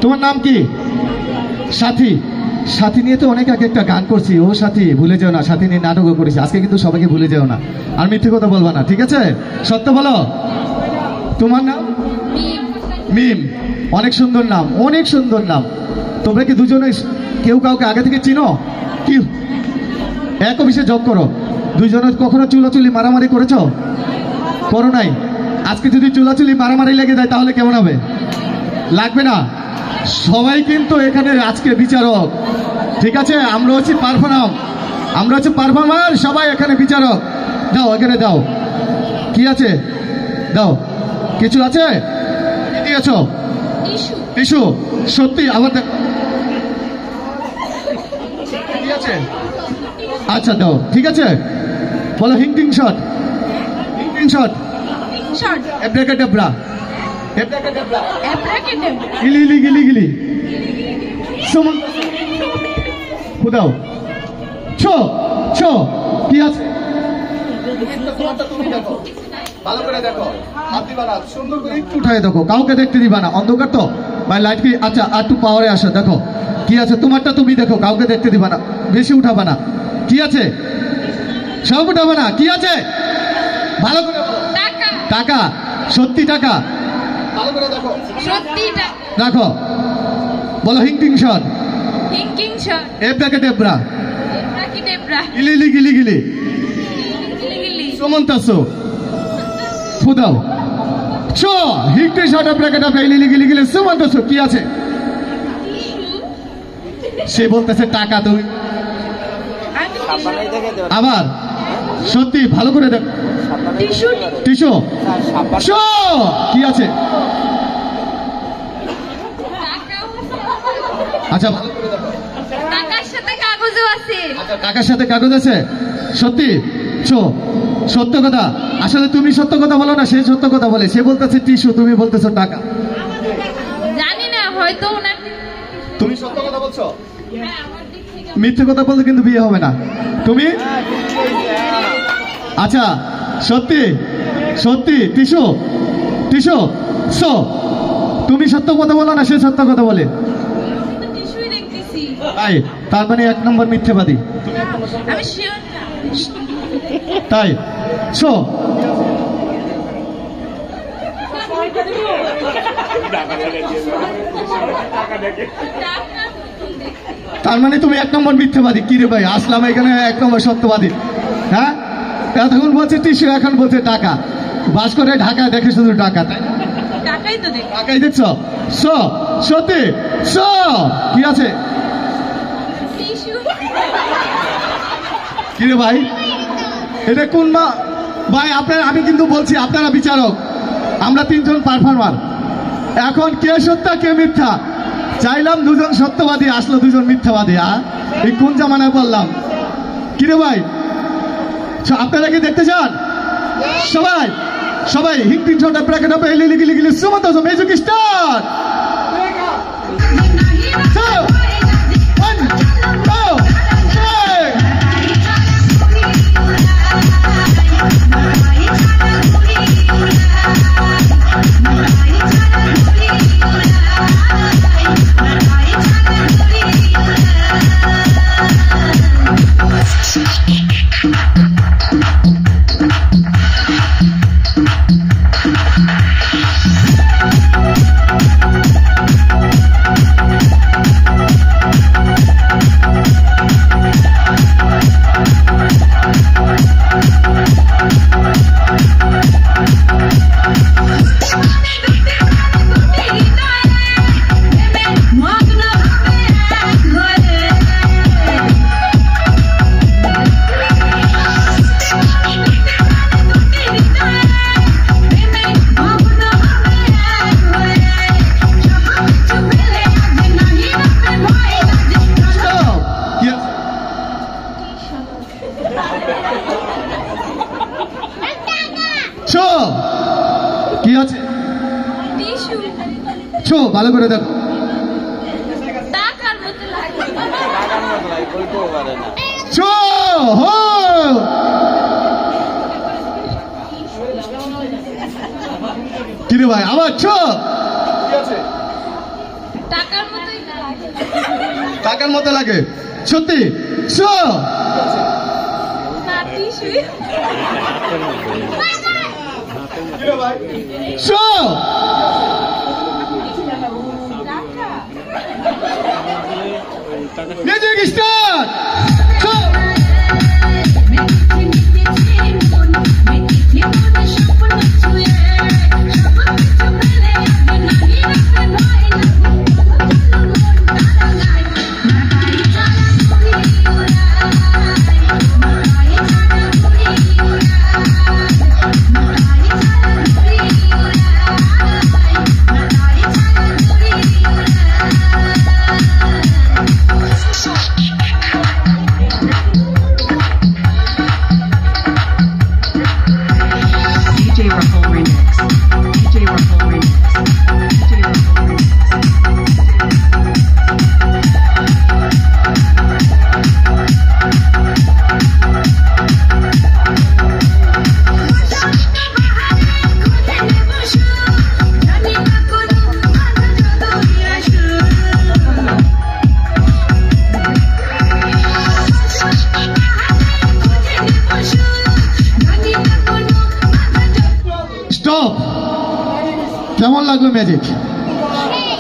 তোমার নাম কি? সাথী। সাথী নিয়ে তো অনেক আগে একটা গান করছি, ও সাথী ভুলে যেও না, সাথী নিয়ে নাটকও করেছি। আজকে কিন্তু সবাইকে ভুলে যেও না, আর মিথ্যে কথা বলবা না, ঠিক আছে? সত্য বলো। তোমার নাম? মিম। অনেক সুন্দর নাম, অনেক সুন্দর নাম। তোমরা কি দুজনে কেউ কাউকে আগে থেকে চিনো? কি এক অফিসে জব করো? দুইজনে কখনো চুলাচুলি মারামারি করেছো? করো নাই? আজকে যদি চুলাচুলি মারামারি লেগে যায় তাহলে কেমন হবে? লাগবে না? সবাই কিন্তু এখানে আজকে বিচারক, ঠিক আছে? আমরা হচ্ছি পারফর্মার, আমরা হচ্ছে পারফর্মার, সবাই এখানে বিচারক। দাও এখানে দাও, কি আছে দাও। কিছু আছে? কি দিয়েছ? টিস্যু। সত্যি? আবার কি আছে? আচ্ছা দাও, ঠিক আছে। বলো হিংটিং শট। হিংটিং শট। এব্রাকাডাব্রা। এব্রাকাডাব্রা। গিলি গিলি গিলি গিলি। সুমন খুদাও। ছো ছো কি আছে? ভালো করে দেখো, হাত দিবা না, সুন্দর করে একটু উঠায় দেখো, কাউকে দেখতে দিবা না, অন্ধকার তো ভাই। লাইট কি? আচ্ছা আর একটু পাওয়ারে আসো, দেখো কি আছে তোমারটা, তুমি দেখো, কাউকে দেখতে দিবা না, বেশি উঠাবা না। কি আছে? সব উঠাবা না। কি আছে? ভালো করে বলো। টাকা। সত্যি টাকা? ভালো করে দেখো, সত্যি রাখো। বলো হিংটিং শট। হিংটিং শট। এব্রাকাডাব্রা। এব্রাকাডাব্রা। গিলি গিলি গিলি। সুমন্তাসো ফুদাও। চো হিংটিং শট এব্রাকাডাব্রা গিলি গিলি গিলি সুমন্তাসো। কি আছে? সে বলতেছে টাকা, তুমি আবার সত্যি? ভালো করে দেখো। টিস্যু। কি আছে? আচ্ছা ভালো করে দেখো। টাকার সাথে কাগজও আছে। আচ্ছা টাকার সাথে কাগজ আছে? সত্যি? সত্য কথা। আসলে তুমি সত্য কথা বলো না, সে সত্য কথা বলে। সে বলতেছে টিস্যু, তুমি বলতেছো টাকা। জানি না, হয়তো তুমি সত্য কথা বলছো। মিথ্যে কথা বললে কিন্তু বিয়ে হবে না। তুমি আচ্ছা সত্যি? সত্যি টিস্যু। টিস্যু। সো তুমি সত্য কথা বলো না, সে সত্য কথা বলে। তার মানে এক নম্বর মিথ্যেবাদী। তাই? সো তার মানে তুমি এক নম্বর মিথ্যাবাদী। কি রে ভাই, আসলাম এখানে এক নম্বর সত্যবাদী। হ্যাঁ, এতক্ষণ বলছে টিস্যু, এখন বলছে টাকা। বাস করে ঢাকায় দেখে শুধু টাকা, তাই? টাকাই দেখছো? সত্যি? কি আছে? কি রে ভাই, এটা কোন মা ভাই? আপনার আমি কিন্তু বলছি আপনারা বিচারক, আমরা তিনজন পারফর্মার। এখন কে সত্য কে মিথ্যা? চাইলাম দুজন সত্যবাদী, আসলো দুজন মিথ্যাবাদী। এই কোন জামানায় বললাম? কি রে ভাই, আপনারা কি দেখতে চান? সবাই সবাই হিংটিং শট এব্রাকাডাব্রা গিলি গিলি গিলি সুমন্তাসো। Music start. কি আছে? ভালো করে দেখো। কিরে ভাই আবার কি আছে? টাকার মতো লাগে সত্যি show show music start stop কেমন লাগলো ম্যাজিক